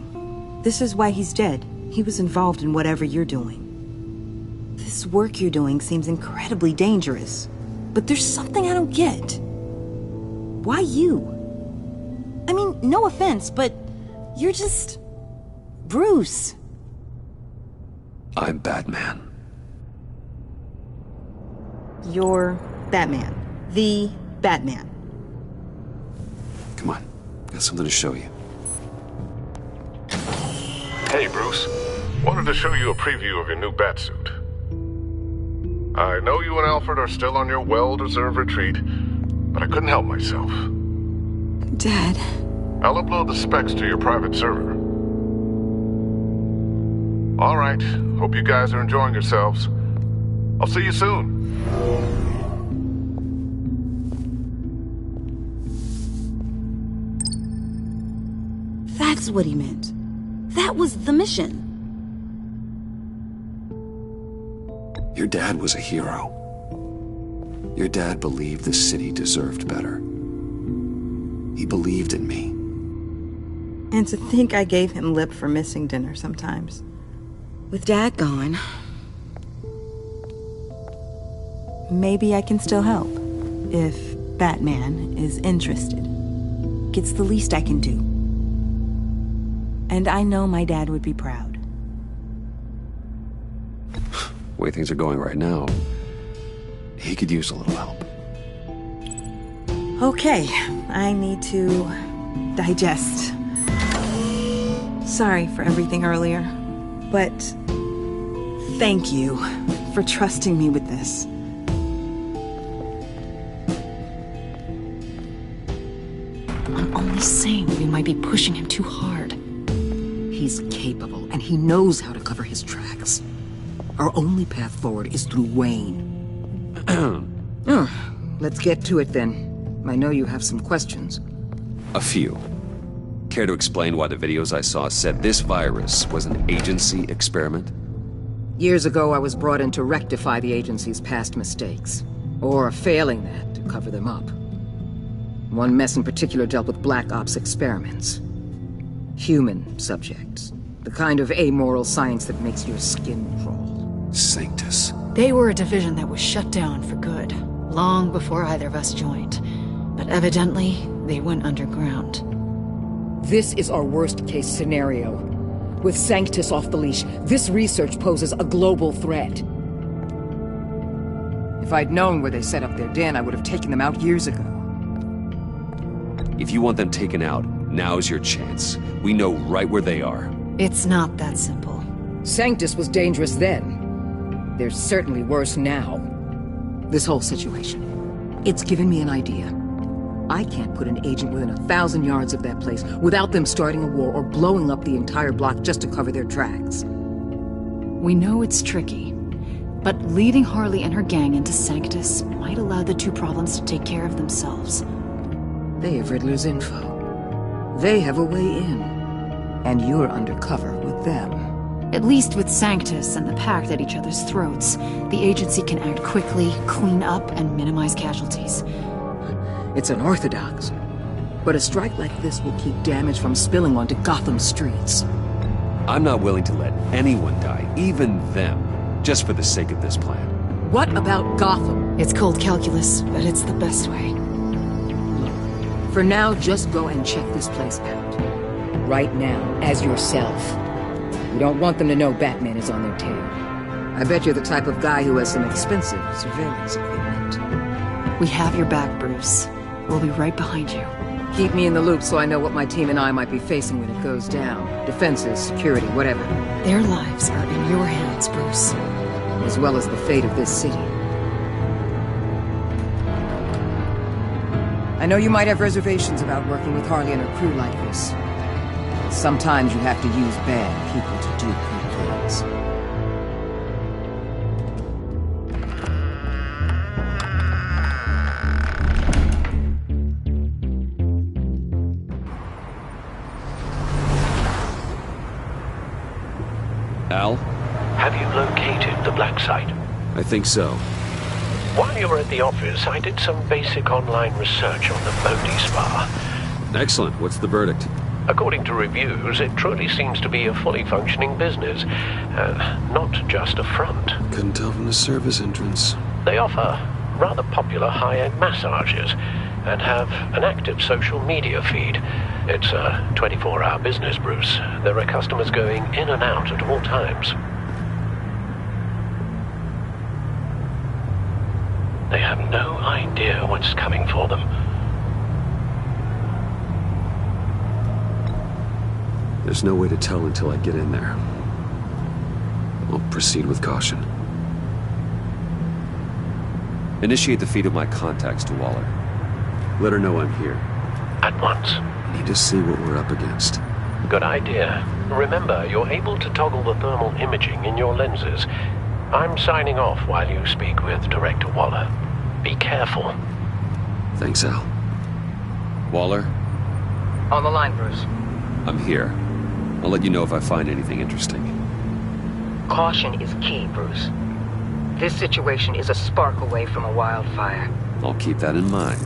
This is why he's dead. He was involved in whatever you're doing. This work you're doing seems incredibly dangerous. But there's something I don't get. Why you? I mean, no offense, but you're just... Bruce. I'm Batman. You're Batman. The Batman. Come on, got something to show you. Hey, Bruce. Wanted to show you a preview of your new Batsuit. I know you and Alfred are still on your well-deserved retreat, but I couldn't help myself. Dad. I'll upload the specs to your private server. All right. Hope you guys are enjoying yourselves. I'll see you soon. That's what he meant. That was the mission. Your dad was a hero. Your dad believed the city deserved better. He believed in me. And to think I gave him lip for missing dinner sometimes. With Dad gone, maybe I can still help. If Batman is interested. It's the least I can do. And I know my dad would be proud. The way things are going right now, he could use a little help. Okay, I need to digest. Sorry for everything earlier, but thank you for trusting me with this. I'm only saying we might be pushing him too hard. He's capable, and he knows how to cover his tracks. Our only path forward is through Wayne. Let's get to it then. I know you have some questions. A few. Care to explain why the videos I saw said this virus was an agency experiment? Years ago, I was brought in to rectify the agency's past mistakes. Or failing that, to cover them up. One mess in particular dealt with Black Ops experiments. Human subjects. The kind of amoral science that makes your skin crawl. Sanctus. They were a division that was shut down for good, long before either of us joined. But evidently, they went underground. This is our worst-case scenario. With Sanctus off the leash, this research poses a global threat. If I'd known where they set up their den, I would have taken them out years ago. If you want them taken out, now's your chance. We know right where they are. It's not that simple. Sanctus was dangerous then. They're certainly worse now. This whole situation, it's given me an idea. I can't put an agent within 1,000 yards of that place without them starting a war or blowing up the entire block just to cover their tracks. We know it's tricky, but leading Harley and her gang into Sanctus might allow the two problems to take care of themselves. They have Riddler's info. They have a way in. And you're undercover with them. At least with Sanctus and the Pact at each other's throats, the agency can act quickly, clean up, and minimize casualties. It's unorthodox. But a strike like this will keep damage from spilling onto Gotham streets. I'm not willing to let anyone die, even them, just for the sake of this plan. What about Gotham? It's cold calculus, but it's the best way. For now, just go and check this place out. Right now, as yourself. You don't want them to know Batman is on their tail. I bet you're the type of guy who has some expensive surveillance equipment. We have your back, Bruce. We'll be right behind you. Keep me in the loop so I know what my team and I might be facing when it goes down. Defenses, security, whatever. Their lives are in your hands, Bruce. As well as the fate of this city. I know you might have reservations about working with Harley and her crew like this. But sometimes you have to use bad people to do good things. Al? Have you located the black site? I think so. While you were at the office, I did some basic online research on the Bodhi Spa. Excellent. What's the verdict? According to reviews, it truly seems to be a fully functioning business, not just a front. Couldn't tell from the service entrance. They offer rather popular high-end massages and have an active social media feed. It's a 24-hour business, Bruce. There are customers going in and out at all times. They have no idea what's coming for them. There's no way to tell until I get in there. I'll proceed with caution. Initiate the feed of my contacts to Waller. Let her know I'm here. At once. I need to see what we're up against. Good idea. Remember, you're able to toggle the thermal imaging in your lenses. I'm signing off while you speak with Director Waller. Be careful. Thanks, Al. Waller? On the line, Bruce. I'm here. I'll let you know if I find anything interesting. Caution is key, Bruce. This situation is a spark away from a wildfire. I'll keep that in mind.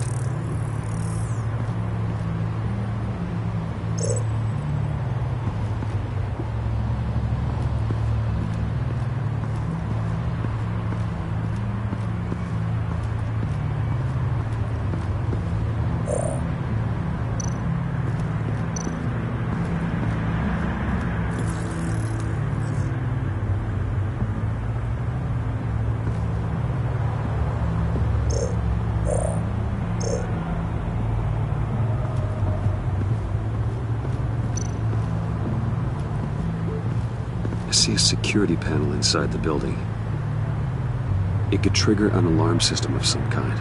I see a security panel inside the building. It could trigger an alarm system of some kind.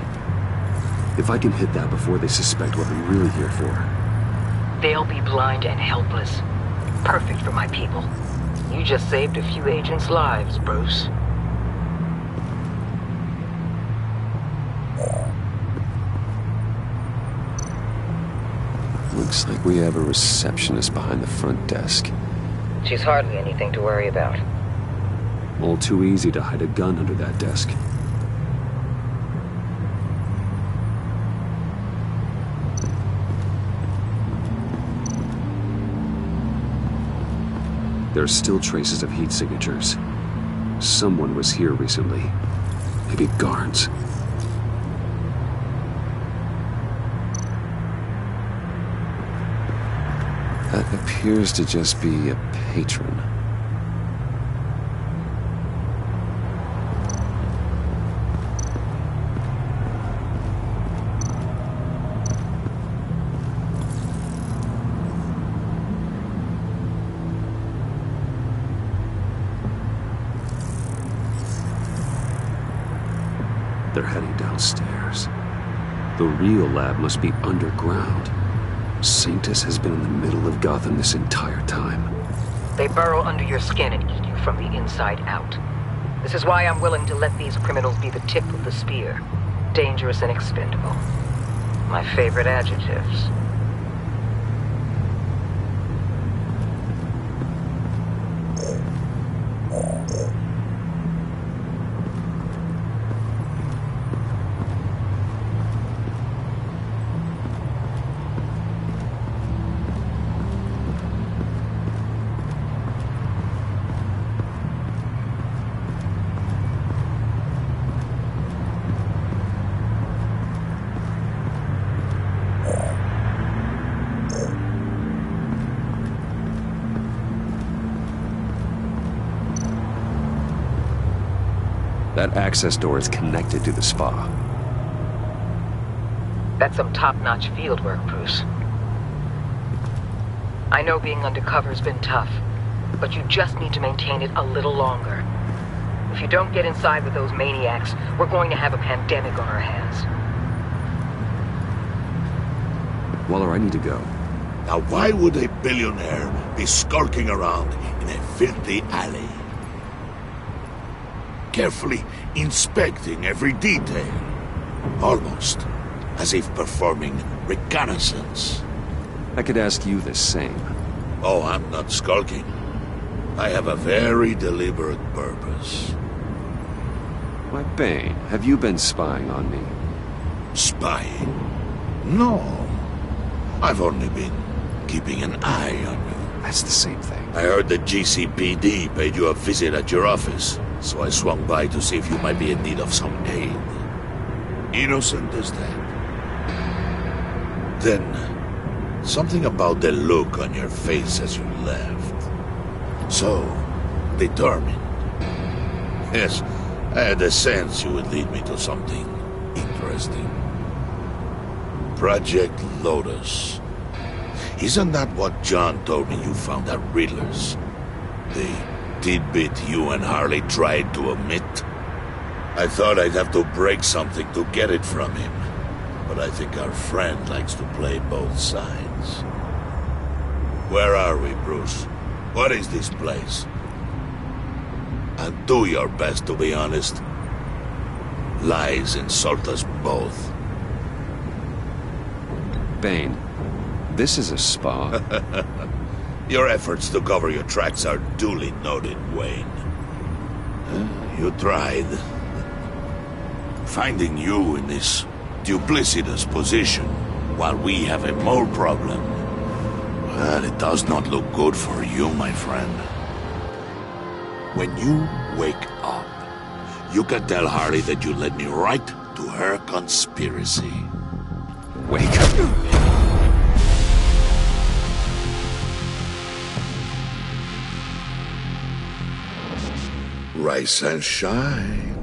If I can hit that before they suspect what I'm really here for. They'll be blind and helpless. Perfect for my people. You just saved a few agents' lives, Bruce. Looks like we have a receptionist behind the front desk. She's hardly anything to worry about. All too easy to hide a gun under that desk. There are still traces of heat signatures. Someone was here recently. Maybe guards. That appears to just be a patron. They're heading downstairs. The real lab must be underground. Sanctus has been in the middle of Gotham this entire time. They burrow under your skin and eat you from the inside out. This is why I'm willing to let these criminals be the tip of the spear. Dangerous and expendable. My favorite adjectives. That access door is connected to the spa. That's some top-notch field work, Bruce. I know being undercover's been tough, but you just need to maintain it a little longer. If you don't get inside with those maniacs, we're going to have a pandemic on our hands. Waller, I need to go. Now why would a billionaire be skulking around in a filthy alley? Carefully inspecting every detail. Almost as if performing reconnaissance. I could ask you the same. Oh, I'm not skulking. I have a very deliberate purpose. Why, Bane, have you been spying on me? Spying? No. I've only been keeping an eye on you. That's the same thing. I heard the GCPD paid you a visit at your office, so I swung by to see if you might be in need of some aid. Innocent as that. Then, something about the look on your face as you left. So, determined. Yes, I had a sense you would lead me to something interesting. Project Lotus. Isn't that what John told me you found at Riddler's? The tidbit you and Harley tried to omit? I thought I'd have to break something to get it from him. But I think our friend likes to play both sides. Where are we, Bruce? What is this place? And do your best to be honest. Lies insult us both. Bane, this is a spa. Your efforts to cover your tracks are duly noted, Wayne. You tried. Finding you in this duplicitous position while we have a mole problem, well, it does not look good for you, my friend. When you wake up, you can tell Harley that you led me right to her conspiracy. Wake up. Rise and shine.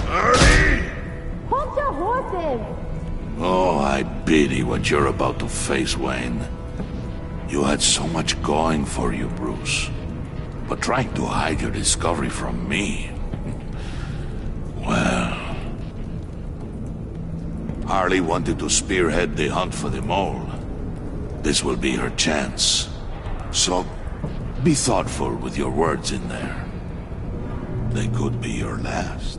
Harley! Hold your horses! Oh, I pity what you're about to face, Wayne. You had so much going for you, Bruce. But trying to hide your discovery from me... well... Harley wanted to spearhead the hunt for the mole. This will be her chance. So, be thoughtful with your words in there. They could be your last.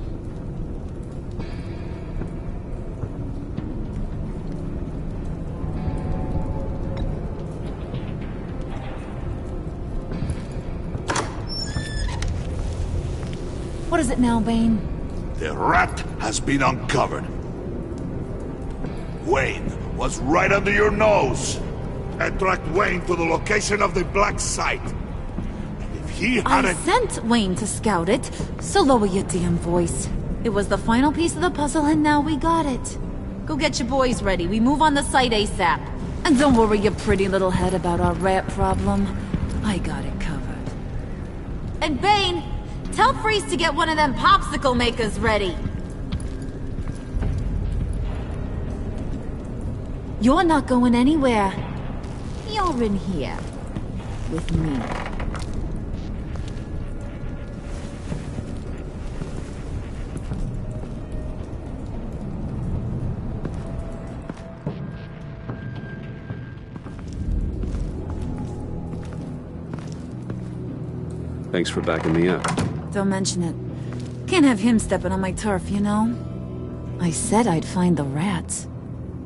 What is it now, Bane? The rat has been uncovered. Wayne was right under your nose. And tracked Wayne to the location of the black site. And if he hadn't... I sent Wayne to scout it, so lower your damn voice. It was the final piece of the puzzle and now we got it. Go get your boys ready, we move on the site ASAP. And don't worry your pretty little head about our rat problem. I got it covered. And Bane, tell Freeze to get one of them popsicle makers ready. You're not going anywhere. You're in here. With me. Thanks for backing me up. Don't mention it. Can't have him stepping on my turf, you know? I said I'd find the rats.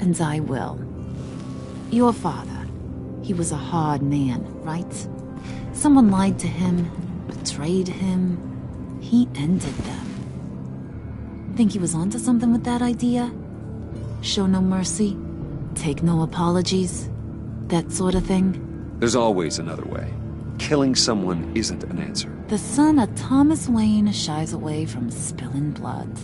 And I will. Your father. He was a hard man, right? Someone lied to him, betrayed him. He ended them. Think he was onto something with that idea? Show no mercy? Take no apologies? That sort of thing? There's always another way. Killing someone isn't an answer. The son of Thomas Wayne shies away from spilling blood.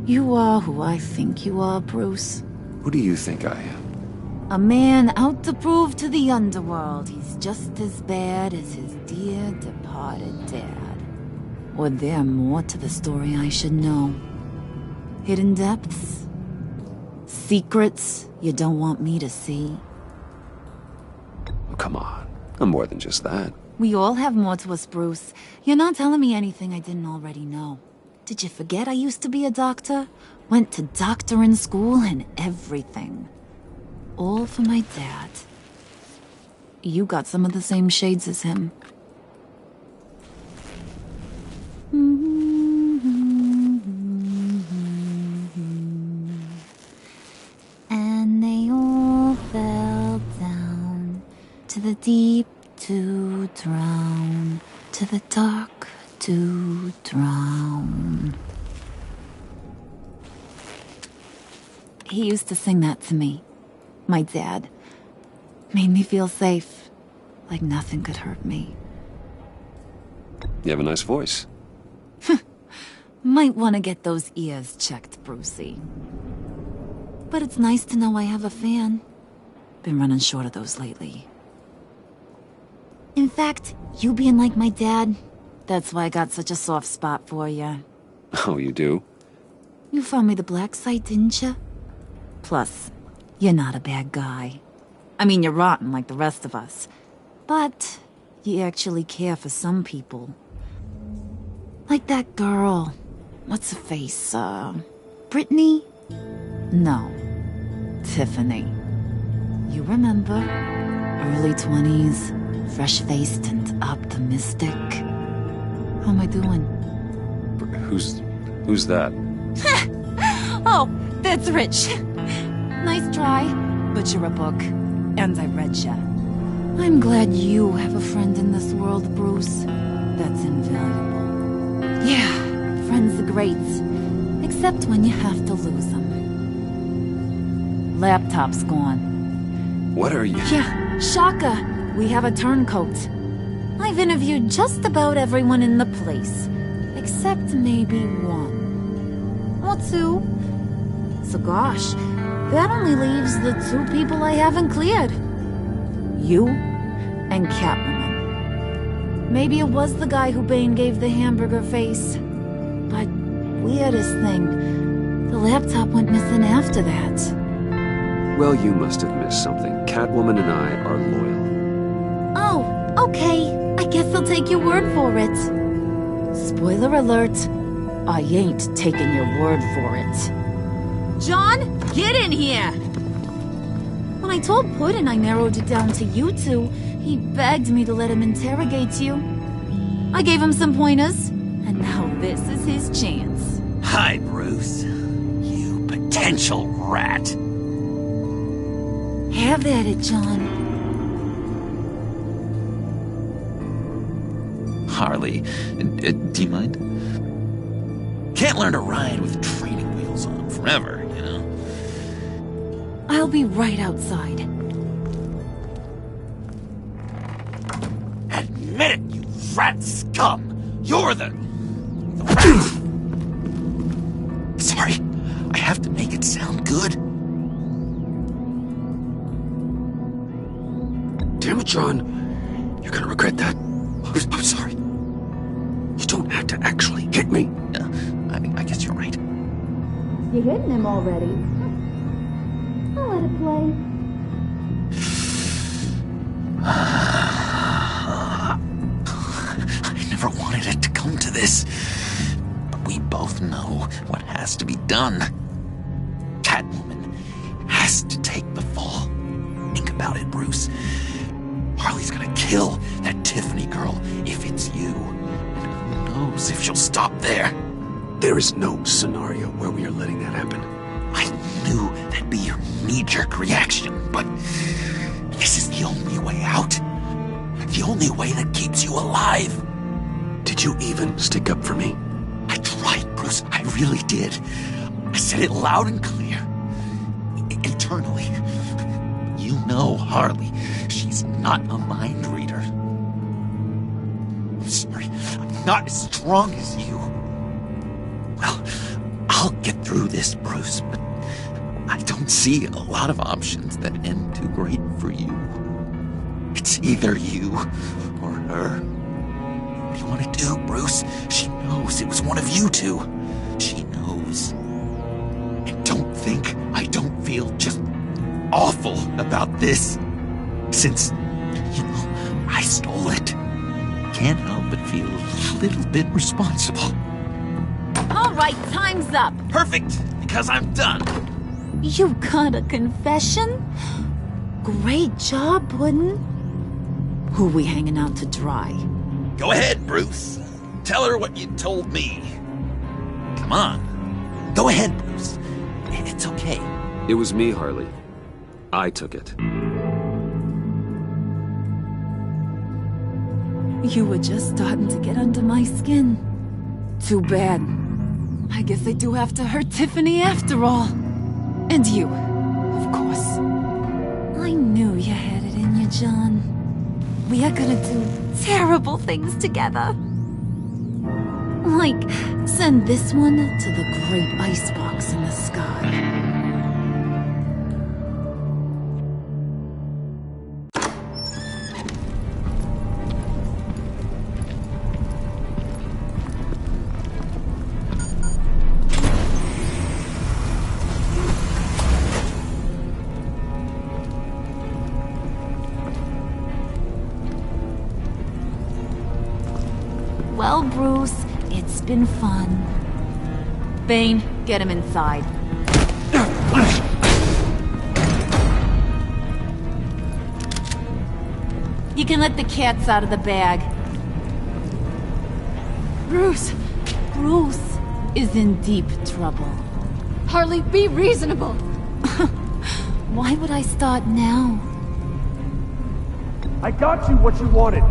You are who I think you are, Bruce. Who do you think I am? A man out to prove to the underworld he's just as bad as his dear departed dad. Or there more to the story I should know. Hidden depths? Secrets you don't want me to see? Oh, come on. I'm more than just that. We all have more to us, Bruce. You're not telling me anything I didn't already know. Did you forget I used to be a doctor? Went to doctoring school and everything. All for my dad. You got some of the same shades as him. And they all fell down to the deep to drown, to the dark to drown. He used to sing that to me. My dad. Made me feel safe. Like nothing could hurt me. You have a nice voice. Might want to get those ears checked, Brucey. But it's nice to know I have a fan. Been running short of those lately. In fact, you being like my dad, that's why I got such a soft spot for you. Oh, you do? You found me the black site, didn't you? Plus, you're not a bad guy. I mean, you're rotten like the rest of us. But you actually care for some people. Like that girl. What's her face? Brittany? No. Tiffany. You remember? Early 20s, fresh-faced and optimistic. How am I doing? Who's that? Oh, that's Rich. Nice try, but you're a book, and I read ya. I'm glad you have a friend in this world, Bruce. That's invaluable. Yeah, friends are great, except when you have to lose them. Laptop's gone. What are you... Yeah, Shaka. We have a turncoat. I've interviewed just about everyone in the place, except maybe one. Or two. So gosh, that only leaves the two people I haven't cleared. You and Catwoman. Maybe it was the guy who Bane gave the hamburger face. But weirdest thing, the laptop went missing after that. Well, you must have missed something. Catwoman and I are loyal. Oh, okay. I guess I'll take your word for it. Spoiler alert. I ain't taking your word for it. John, get in here! When I told Puddin' I narrowed it down to you two, he begged me to let him interrogate you. I gave him some pointers, and now this is his chance. Hi, Bruce. You potential rat. Have at it, John. Harley, do you mind? Can't learn to ride with training wheels on forever, you know? I'll be right outside. Admit it, you rat scum! You're the rat! Sorry, I have to make it sound good. Damn it, John. You're gonna regret that. I'm sorry. You don't have to actually hit me. I guess you're right. You're hitting him already. I'll let it play. I never wanted it to come to this. But we both know what has to be done. Catwoman has to take the fall. Think about it, Bruce. Harley's gonna kill that Tiffany girl if it's you. And who knows if she'll stop there. There is no scenario where we are letting that happen. I knew that'd be your knee-jerk reaction, but this is the only way out. The only way that keeps you alive. Did you even stick up for me? I tried, Bruce. I really did. I said it loud and clear. Internally. You know Harley. She's not a mind reader. I'm sorry. I'm not as strong as you. Well, I'll get through this, Bruce, but I don't see a lot of options that end too great for you. It's either you or her. What do you want to do, Bruce? She knows it was one of you two. She knows. And don't think I don't feel just awful about this. Since, you know, I stole it. Can't help but feel a little bit responsible. All right, time's up. Perfect, because I'm done. You got a confession? Great job, Puddin'. Who we hanging out to dry? Go ahead, Bruce. Tell her what you told me. Come on. Go ahead, Bruce. It's okay. It was me, Harley. I took it. You were just starting to get under my skin. Too bad. I guess I do have to hurt Tiffany after all. And you, of course. I knew you had it in you, John. We are gonna do terrible things together. Like, send this one to the great icebox in the sky. Well, Bruce, it's been fun. Bane, get him inside. You can let the cats out of the bag. Bruce! Bruce, is in deep trouble. Harley, be reasonable! Why would I start now? I got you what you wanted.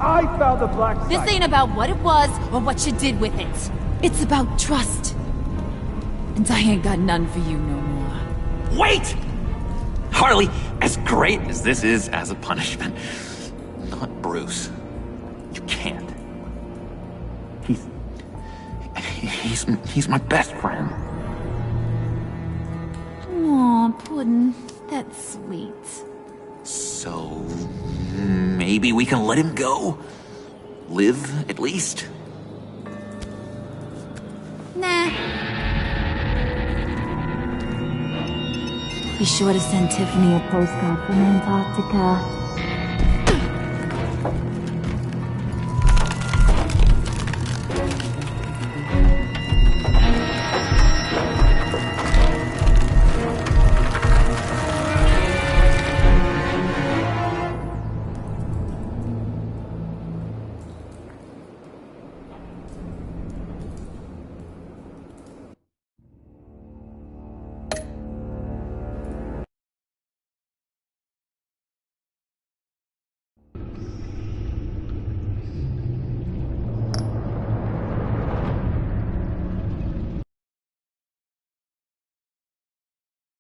I found the black site. This ain't about what it was or what you did with it. It's about trust. And I ain't got none for you no more. Wait! Harley, as great as this is as a punishment, not Bruce. You can't. He's my best friend. Aw, Puddin', that's sweet. So, maybe we can let him go? Live, at least? Nah. Be sure to send Tiffany a postcard from Antarctica.